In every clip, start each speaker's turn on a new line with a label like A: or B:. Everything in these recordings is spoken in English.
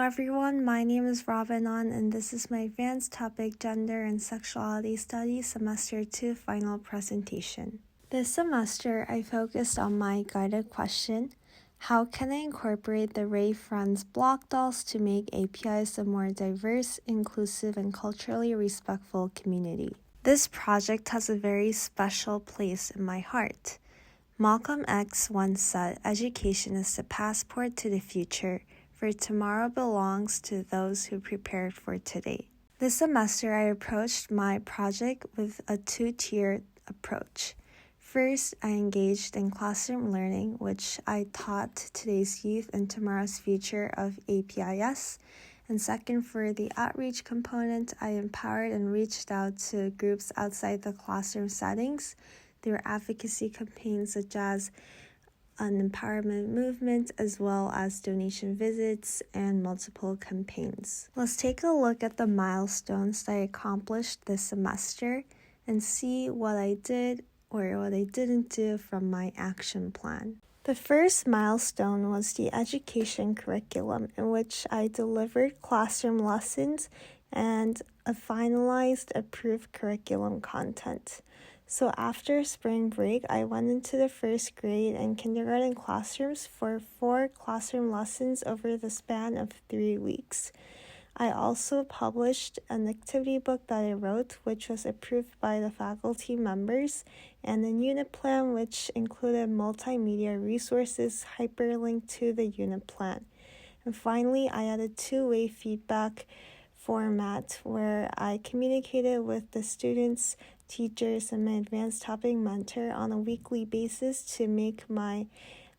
A: everyone, my name is Rabanan and this is my advanced topic Gender and Sexuality Studies Semester 2 final presentation. This semester, I focused on my guided question, how can I incorporate the Ray Friends block dolls to make APIs a more diverse, inclusive, and culturally respectful community? This project has a very special place in my heart. Malcolm X once said, education is the passport to the future, for tomorrow belongs to those who prepared for today. This semester, I approached my project with a two-tiered approach. First, I engaged in classroom learning, which I taught today's youth and tomorrow's future of APIS. And second, for the outreach component, I empowered and reached out to groups outside the classroom settings through advocacy campaigns such as an empowerment movement, as well as donation visits and multiple campaigns. Let's take a look at the milestones that I accomplished this semester and see what I did or what I didn't do from my action plan. The first milestone was the education curriculum, in which I delivered classroom lessons and a finalized approved curriculum content. So after spring break, I went into the first grade and kindergarten classrooms for 4 classroom lessons over the span of 3 weeks. I also published an activity book that I wrote, which was approved by the faculty members, and a unit plan which included multimedia resources hyperlinked to the unit plan. And finally, I added two-way feedback format where I communicated with the students, teachers, and my advanced topic mentor on a weekly basis to make my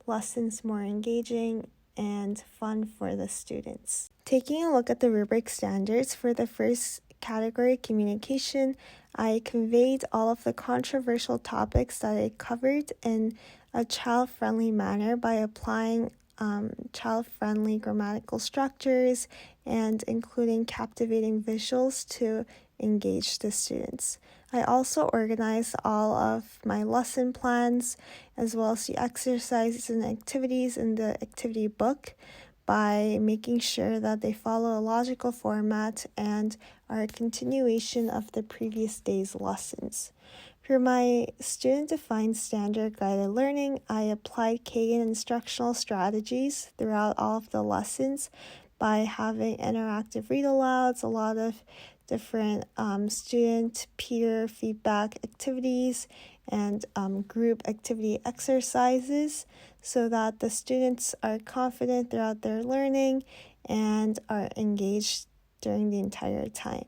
A: lessons more engaging and fun for the students. Taking a look at the rubric standards for the first category, communication, I conveyed all of the controversial topics that I covered in a child-friendly manner by applying child-friendly grammatical structures and including captivating visuals to engage the students. I also organized all of my lesson plans as well as the exercises and activities in the activity book by making sure that they follow a logical format and are a continuation of the previous day's lessons. For my student-defined standard guided learning, I applied Kagan instructional strategies throughout all of the lessons by having interactive read-alouds, a lot of different student peer feedback activities, and group activity exercises so that the students are confident throughout their learning and are engaged during the entire time.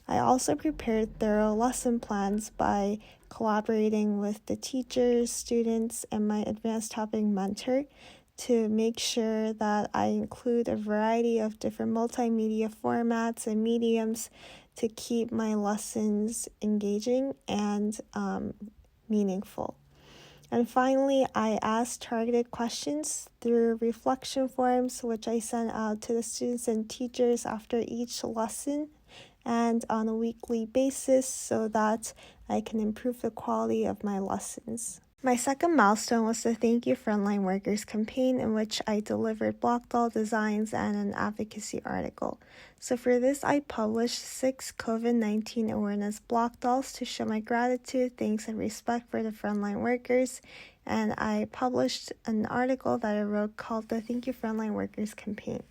A: I also prepared thorough lesson plans by collaborating with the teachers, students, and my advanced topic mentor to make sure that I include a variety of different multimedia formats and mediums to keep my lessons engaging and meaningful. And finally, I asked targeted questions through reflection forms, which I sent out to the students and teachers after each lesson and on a weekly basis so that I can improve the quality of my lessons. My second milestone was the Thank You Frontline Workers campaign, in which I delivered block doll designs and an advocacy article. So for this, I published 6 COVID-19 awareness block dolls to show my gratitude, thanks, and respect for the frontline workers. And I published an article that I wrote called the Thank You Frontline Workers campaign.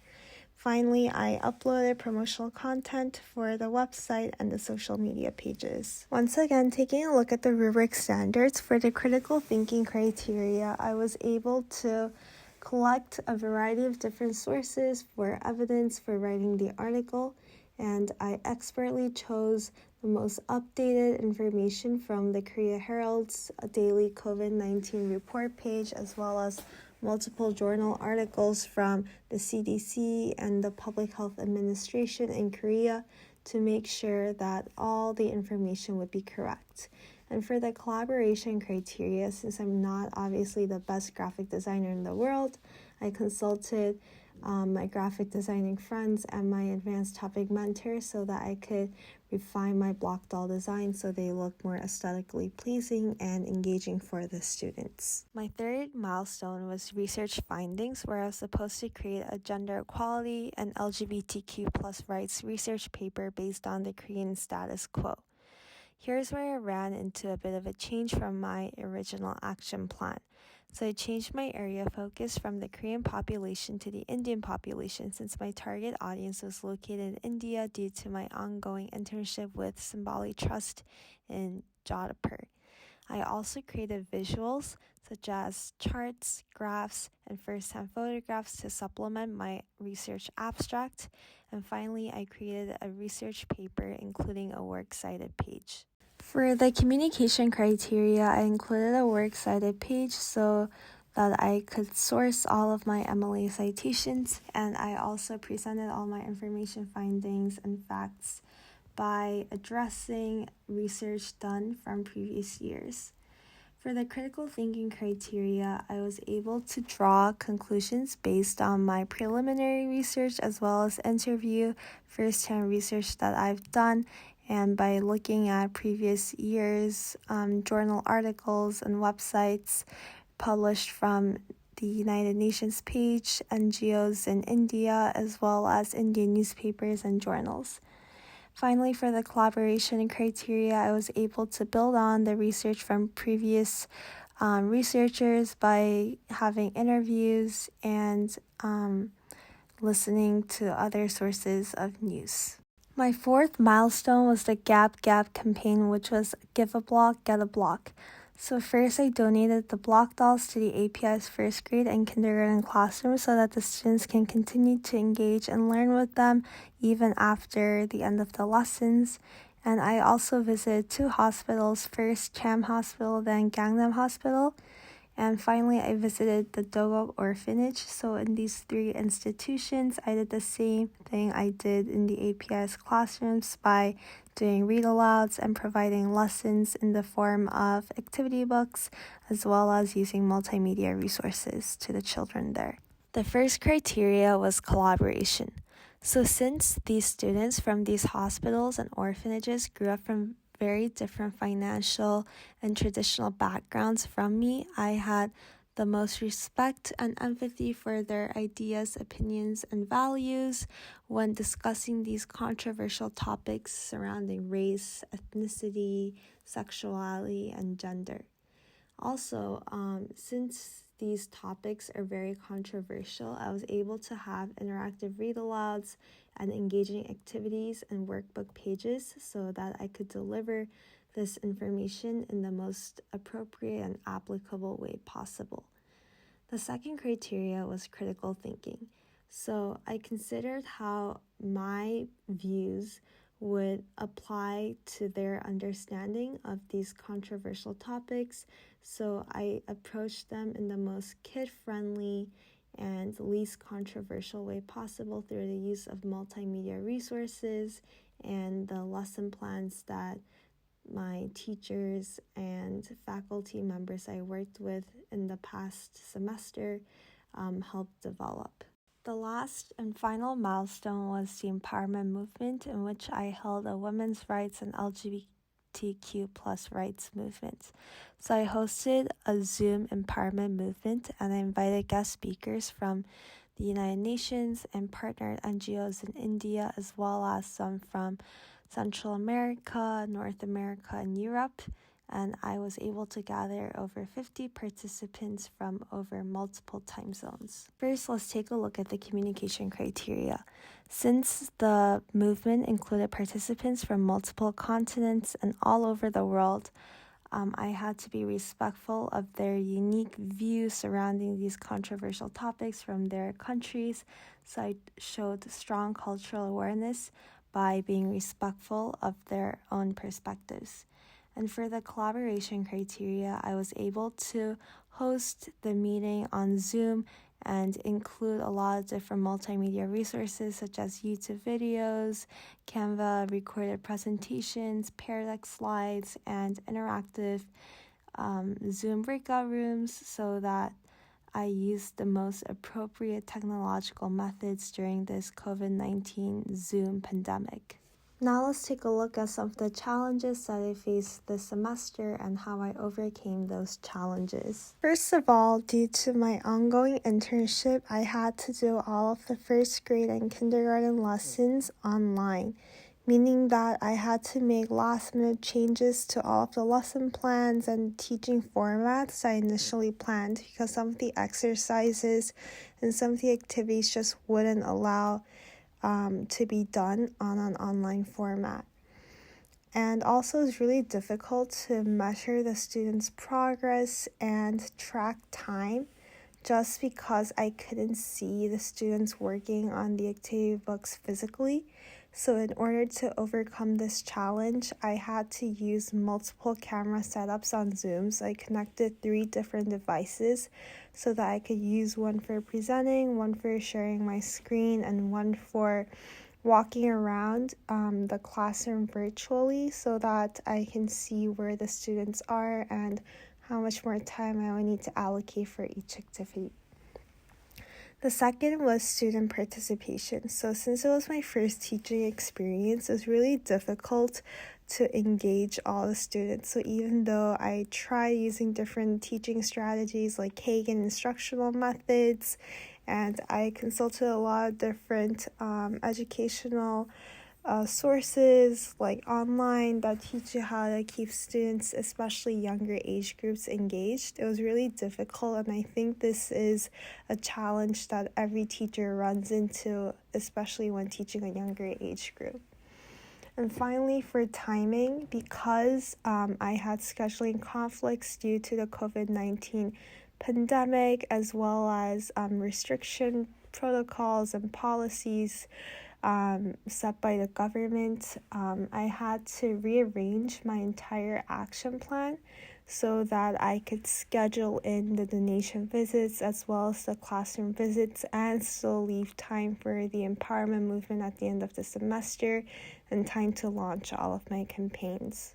A: Finally, I uploaded promotional content for the website and the social media pages. Once again, taking a look at the rubric standards for the critical thinking criteria, I was able to collect a variety of different sources for evidence for writing the article, and I expertly chose the most updated information from the Korea Herald's daily COVID-19 report page, as well as multiple journal articles from the CDC and the Public Health Administration in Korea to make sure that all the information would be correct. And for the collaboration criteria, since I'm not obviously the best graphic designer in the world, I consulted my graphic designing friends and my advanced topic mentor so that I could refine my block doll design so they look more aesthetically pleasing and engaging for the students. My third milestone was research findings, where I was supposed to create a gender equality and LGBTQ plus rights research paper based on the Korean status quo. Here's where I ran into a bit of a change from my original action plan. So I changed my area of focus from the Korean population to the Indian population, since my target audience was located in India due to my ongoing internship with Symboli Trust in Jodhpur. I also created visuals such as charts, graphs, and first-hand photographs to supplement my research abstract. And finally, I created a research paper including a works cited page. For the communication criteria, I included a works cited page so that I could source all of my MLA citations, and I also presented all my information findings and facts by addressing research done from previous years. For the critical thinking criteria, I was able to draw conclusions based on my preliminary research as well as interview first-hand research that I've done, and by looking at previous years' journal articles and websites published from the United Nations page, NGOs in India, as well as Indian newspapers and journals. Finally, for the collaboration criteria, I was able to build on the research from previous researchers by having interviews and listening to other sources of news. My fourth milestone was the Gap campaign, which was Give a Block, Get a Block. So first, I donated the block dolls to the API's first grade and kindergarten classrooms so that the students can continue to engage and learn with them even after the end of the lessons. And I also visited 2 hospitals, first Cham Hospital, then Gangnam Hospital. And finally, I visited the Dogok Orphanage. So in these 3 institutions, I did the same thing I did in the API's classrooms by doing read-alouds and providing lessons in the form of activity books, as well as using multimedia resources to the children there. The first criteria was collaboration. So since these students from these hospitals and orphanages grew up from very different financial and traditional backgrounds from me, I had the most respect and empathy for their ideas, opinions, and values when discussing these controversial topics surrounding race, ethnicity, sexuality, and gender. Also, since these topics are very controversial, I was able to have interactive read-alouds and engaging activities and workbook pages so that I could deliver this information in the most appropriate and applicable way possible. The second criteria was critical thinking. So I considered how my views would apply to their understanding of these controversial topics. So I approached them in the most kid-friendly and least controversial way possible through the use of multimedia resources and the lesson plans that my teachers and faculty members I worked with in the past semester helped develop. The last and final milestone was the empowerment movement, in which I held a women's rights and LGBTQ plus rights movement. So I hosted a Zoom empowerment movement, and I invited guest speakers from the United Nations and partnered NGOs in India, as well as some from Central America, North America, and Europe. And I was able to gather over 50 participants from over multiple time zones. First, let's take a look at the communication criteria. Since the movement included participants from multiple continents and all over the world, I had to be respectful of their unique views surrounding these controversial topics from their countries, so I showed strong cultural awareness by being respectful of their own perspectives. And for the collaboration criteria, I was able to host the meeting on Zoom and include a lot of different multimedia resources such as YouTube videos, Canva recorded presentations, Pear Deck slides, and interactive Zoom breakout rooms so that I used the most appropriate technological methods during this COVID-19 Zoom pandemic. Now let's take a look at some of the challenges that I faced this semester and how I overcame those challenges. First of all, due to my ongoing internship, I had to do all of the first grade and kindergarten lessons online, meaning that I had to make last-minute changes to all of the lesson plans and teaching formats I initially planned because some of the exercises and some of the activities just wouldn't allow to be done on an online format. And also it's really difficult to measure the students' progress and track time just because I couldn't see the students working on the activity books physically. So in order to overcome this challenge, I had to use multiple camera setups on Zoom. So I connected 3 different devices so that I could use one for presenting, one for sharing my screen, and one for walking around the classroom virtually so that I can see where the students are and how much more time I would need to allocate for each activity. The second was student participation. So since it was my first teaching experience, it was really difficult to engage all the students. So even though I tried using different teaching strategies like Kagan instructional methods, and I consulted a lot of different educational sources like online that teach you how to keep students, especially younger age groups, engaged. It was really difficult, and I think this is a challenge that every teacher runs into, especially when teaching a younger age group. And finally, for timing, because I had scheduling conflicts due to the COVID-19 pandemic, as well as restriction protocols and policies set by the government, I had to rearrange my entire action plan so that I could schedule in the donation visits as well as the classroom visits and still leave time for the empowerment movement at the end of the semester and time to launch all of my campaigns.